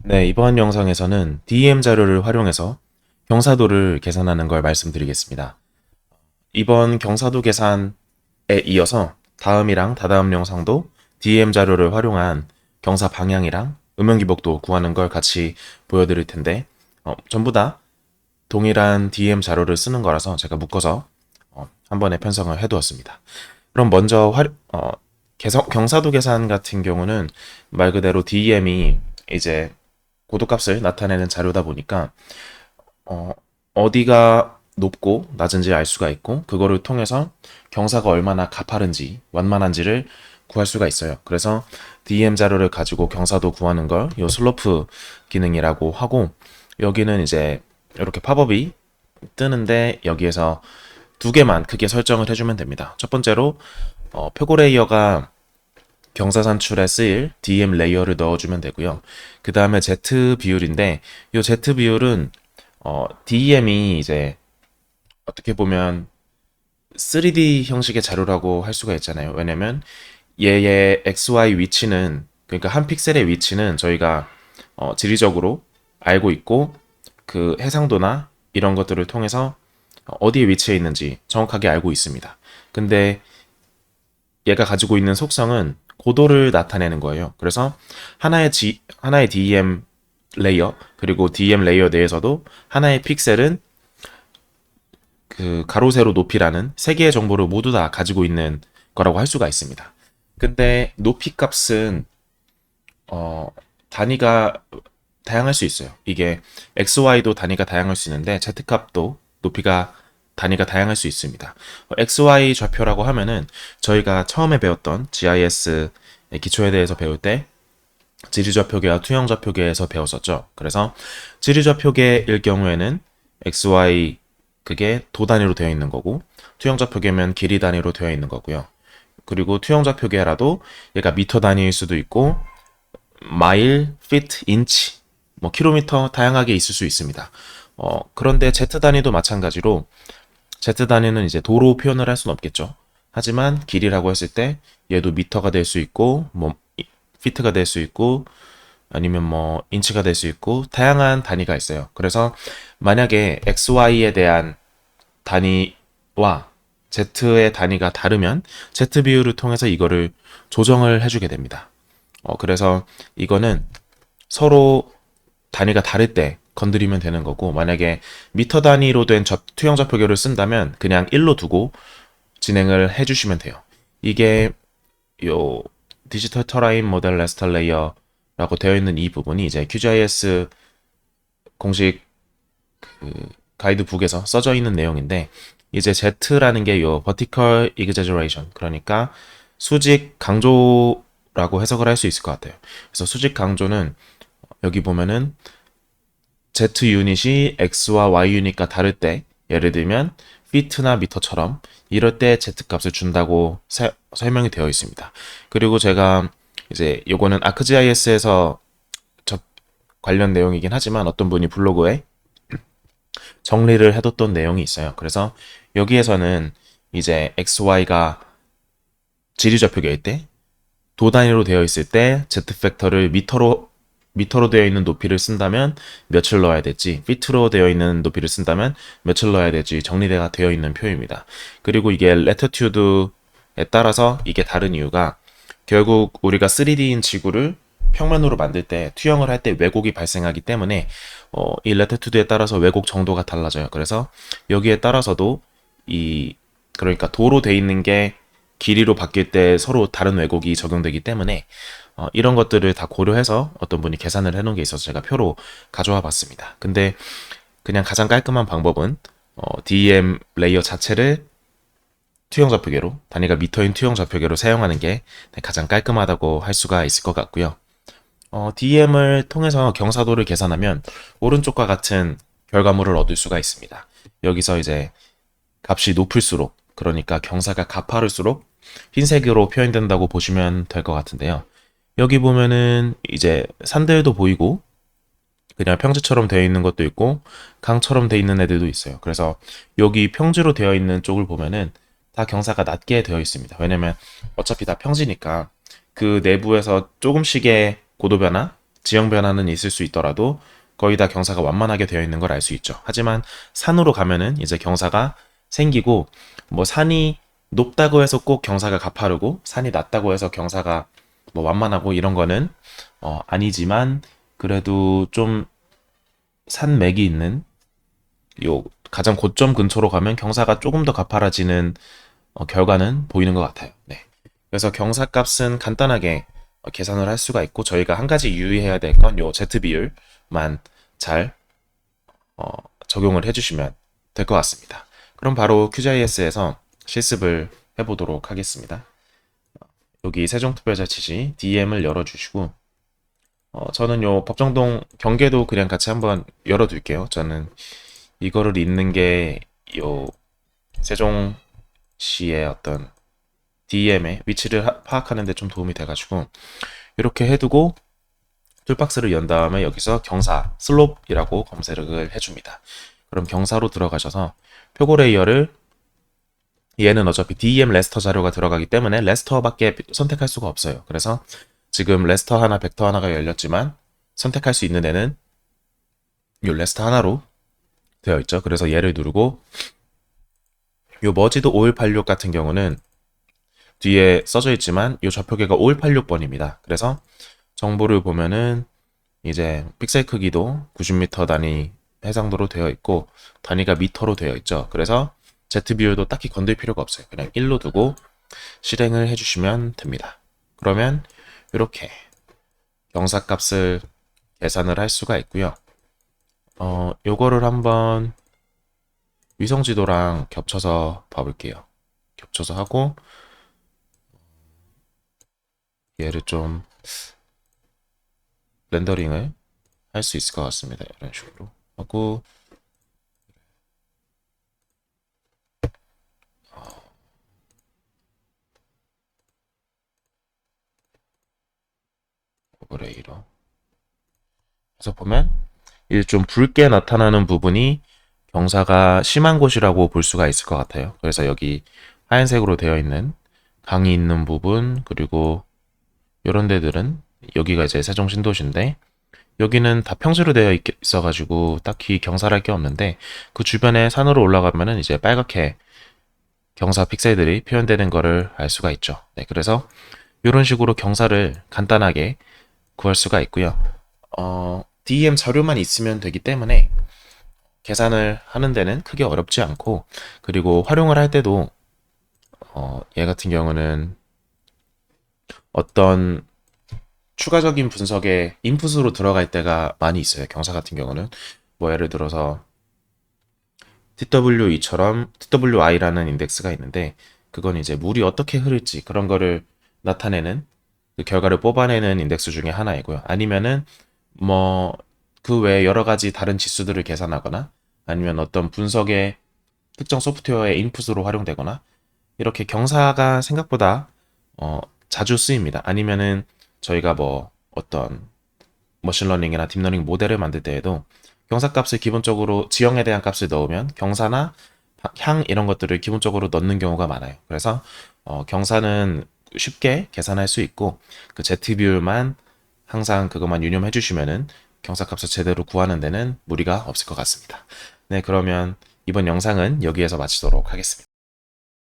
네, 이번 영상에서는 DEM 자료를 활용해서 경사도를 계산하는 걸 말씀드리겠습니다. 이번 경사도 계산에 이어서 다음이랑 다다음 영상도 DEM 자료를 활용한 경사 방향이랑 음영 기복도 구하는 걸 같이 보여드릴 텐데 전부 다 동일한 DEM 자료를 쓰는 거라서 제가 묶어서 한 번에 편성을 해두었습니다. 그럼 먼저 경사도 계산 같은 경우는 말 그대로 DEM이 이제 고도값을 나타내는 자료다 보니까 어, 어디가 높고 낮은지 알 수가 있고 그거를 통해서 경사가 얼마나 가파른지 완만한지를 구할 수가 있어요. 그래서 DEM 자료를 가지고 경사도 구하는 걸 요 슬로프 기능이라고 하고 여기는 이제 이렇게 팝업이 뜨는데 여기에서 두 개만 크게 설정을 해주면 됩니다. 첫 번째로 표고 레이어가 경사 산출에 쓰일 DM 레이어를 넣어주면 되고요. 그 다음에 Z 비율인데 이 Z 비율은 DEM이 이제 어떻게 보면 3D 형식의 자료라고 할 수가 있잖아요. 왜냐면 얘의 XY 위치는 그러니까 한 픽셀의 위치는 저희가 지리적으로 알고 있고 그 해상도나 이런 것들을 통해서 어디에 위치해 있는지 정확하게 알고 있습니다. 근데 얘가 가지고 있는 속성은 고도를 나타내는 거예요. 그래서 하나의 DEM 레이어, 그리고 DEM 레이어 내에서도 하나의 픽셀은 그 가로, 세로, 높이라는 세 개의 정보를 모두 다 가지고 있는 거라고 할 수가 있습니다. 근데 높이 값은, 단위가 다양할 수 있어요. 이게 XY도 단위가 다양할 수 있는데, Z값도 높이가 단위가 다양할 수 있습니다. XY 좌표라고 하면은 저희가 처음에 배웠던 GIS 기초에 대해서 배울 때 지리좌표계와 투영좌표계에서 배웠었죠. 그래서 지리좌표계일 경우에는 XY 그게 도 단위로 되어 있는 거고 투영좌표계면 길이 단위로 되어 있는 거고요. 그리고 투영좌표계라도 얘가 미터 단위일 수도 있고 마일, 피트, 인치, 뭐 킬로미터 다양하게 있을 수 있습니다. 그런데 Z 단위도 마찬가지로 Z 단위는 이제 도로 표현을 할 수는 없겠죠. 하지만 길이라고 했을 때 얘도 미터가 될 수 있고 뭐 피트가 될 수 있고 아니면 뭐 인치가 될 수 있고 다양한 단위가 있어요. 그래서 만약에 XY에 대한 단위와 Z의 단위가 다르면 Z 비율을 통해서 이거를 조정을 해주게 됩니다. 그래서 이거는 서로 단위가 다를 때 건드리면 되는 거고 만약에 미터 단위로 된 투영 좌표계를 쓴다면 그냥 1로 두고 진행을 해주시면 돼요. 이게 요 디지털 터라인 모델 레스터 레이어라고 되어 있는 이 부분이 이제 QGIS 공식 그 가이드북에서 써져 있는 내용인데 이제 Z라는 게 요 vertical exaggeration 그러니까 수직 강조라고 해석을 할 수 있을 것 같아요. 그래서 수직 강조는 여기 보면은 Z 유닛이 X와 Y 유닛과 다를 때 예를 들면 피트나 미터처럼 이럴 때 Z 값을 준다고 설명이 되어 있습니다. 그리고 제가 이제 요거는 ArcGIS에서 관련 내용이긴 하지만 어떤 분이 블로그에 정리를 해뒀던 내용이 있어요. 그래서 여기에서는 이제 XY가 지리좌표계일 때, 도 단위로 되어 있을 때 Z 팩터를 미터로 되어 있는 높이를 쓴다면 몇을 넣어야 될지, 피트로 되어 있는 높이를 쓴다면 몇을 넣어야 될지 정리가 되어 있는 표입니다. 그리고 이게 레터튜드에 따라서 이게 다른 이유가 결국 우리가 3D인 지구를 평면으로 만들 때 투영을 할 때 왜곡이 발생하기 때문에 이 레터튜드에 따라서 왜곡 정도가 달라져요. 그래서 여기에 따라서도 이 그러니까 도로 돼 있는 게 길이로 바뀔 때 서로 다른 왜곡이 적용되기 때문에 이런 것들을 다 고려해서 어떤 분이 계산을 해놓은 게 있어서 제가 표로 가져와 봤습니다. 근데 그냥 가장 깔끔한 방법은 DEM 레이어 자체를 투영 좌표계로 단위가 미터인 투영 좌표계로 사용하는 게 가장 깔끔하다고 할 수가 있을 것 같고요. DEM을 통해서 경사도를 계산하면 오른쪽과 같은 결과물을 얻을 수가 있습니다. 여기서 이제 값이 높을수록 그러니까 경사가 가파를수록 흰색으로 표현된다고 보시면 될 것 같은데요. 여기 보면은 이제 산들도 보이고 그냥 평지처럼 되어 있는 것도 있고 강처럼 되어 있는 애들도 있어요. 그래서 여기 평지로 되어 있는 쪽을 보면은 다 경사가 낮게 되어 있습니다. 왜냐면 어차피 다 평지니까 그 내부에서 조금씩의 고도 변화, 지형 변화는 있을 수 있더라도 거의 다 경사가 완만하게 되어 있는 걸 알 수 있죠. 하지만 산으로 가면은 이제 경사가 생기고 뭐 산이 높다고 해서 꼭 경사가 가파르고 산이 낮다고 해서 경사가 뭐 완만하고 이런 거는 아니지만 그래도 좀 산맥이 있는 요 가장 고점 근처로 가면 경사가 조금 더 가파라지는 결과는 보이는 것 같아요. 네. 그래서 경사값은 간단하게 계산을 할 수가 있고 저희가 한 가지 유의해야 될 건 요 Z 비율만 잘 적용을 해주시면 될 것 같습니다. 그럼 바로 QGIS에서 실습을 해보도록 하겠습니다. 여기 세종특별자치시 DM을 열어주시고 저는 요 법정동 경계도 그냥 같이 한번 열어둘게요. 저는 이거를 읽는 게 요 세종시의 어떤 DM의 위치를 파악하는 데 좀 도움이 돼가지고 이렇게 해두고 툴박스를 연 다음에 여기서 경사, 슬롭이라고 검색을 해줍니다. 그럼 경사로 들어가셔서 표고 레이어를 얘는 어차피 DEM 레스터 자료가 들어가기 때문에 레스터밖에 선택할 수가 없어요. 그래서 지금 레스터 하나, 벡터 하나가 열렸지만 선택할 수 있는 애는 이 레스터 하나로 되어 있죠. 그래서 얘를 누르고 이 머지도 5186 같은 경우는 뒤에 써져 있지만 이 좌표계가 5186번입니다. 그래서 정보를 보면은 이제 픽셀 크기도 90m 단위 해상도로 되어 있고 단위가 미터로 되어 있죠. 그래서 Z 비율도 딱히 건들 필요가 없어요. 그냥 1로 두고 실행을 해주시면 됩니다. 그러면 이렇게 경사값을 계산을 할 수가 있고요. 요거를 한번 위성지도랑 겹쳐서 봐볼게요. 겹쳐서 하고 얘를 좀 렌더링을 할 수 있을 것 같습니다. 이런 식으로 하고 오버레이로 그래서 보면 이제 좀 붉게 나타나는 부분이 경사가 심한 곳이라고 볼 수가 있을 것 같아요. 그래서 여기 하얀색으로 되어 있는 강이 있는 부분 그리고 이런 데들은 여기가 이제 세종신도시인데 여기는 다 평지로 되어 있어가지고 딱히 경사할 게 없는데 그 주변에 산으로 올라가면은 이제 빨갛게 경사 픽셀들이 표현되는 거를 알 수가 있죠. 네, 그래서 이런 식으로 경사를 간단하게 구할 수가 있고요. DEM 자료만 있으면 되기 때문에 계산을 하는 데는 크게 어렵지 않고 그리고 활용을 할 때도 얘 같은 경우는 어떤 추가적인 분석에 인풋으로 들어갈 때가 많이 있어요. 경사 같은 경우는 뭐 예를 들어서 TW2처럼 TWI라는 인덱스가 있는데 그건 이제 물이 어떻게 흐를지 그런 거를 나타내는 그 결과를 뽑아내는 인덱스 중에 하나이고요. 아니면은 뭐 그 외에 여러 가지 다른 지수들을 계산하거나 아니면 어떤 분석의 특정 소프트웨어의 인풋으로 활용되거나 이렇게 경사가 생각보다 자주 쓰입니다. 아니면은 저희가 뭐 어떤 머신러닝이나 딥러닝 모델을 만들 때에도 경사값을 기본적으로 지형에 대한 값을 넣으면 경사나 향 이런 것들을 기본적으로 넣는 경우가 많아요. 그래서 경사는 쉽게 계산할 수 있고 그 Z 비율만 항상 그것만 유념해 주시면은 경사값을 제대로 구하는 데는 무리가 없을 것 같습니다. 네, 그러면 이번 영상은 여기에서 마치도록 하겠습니다.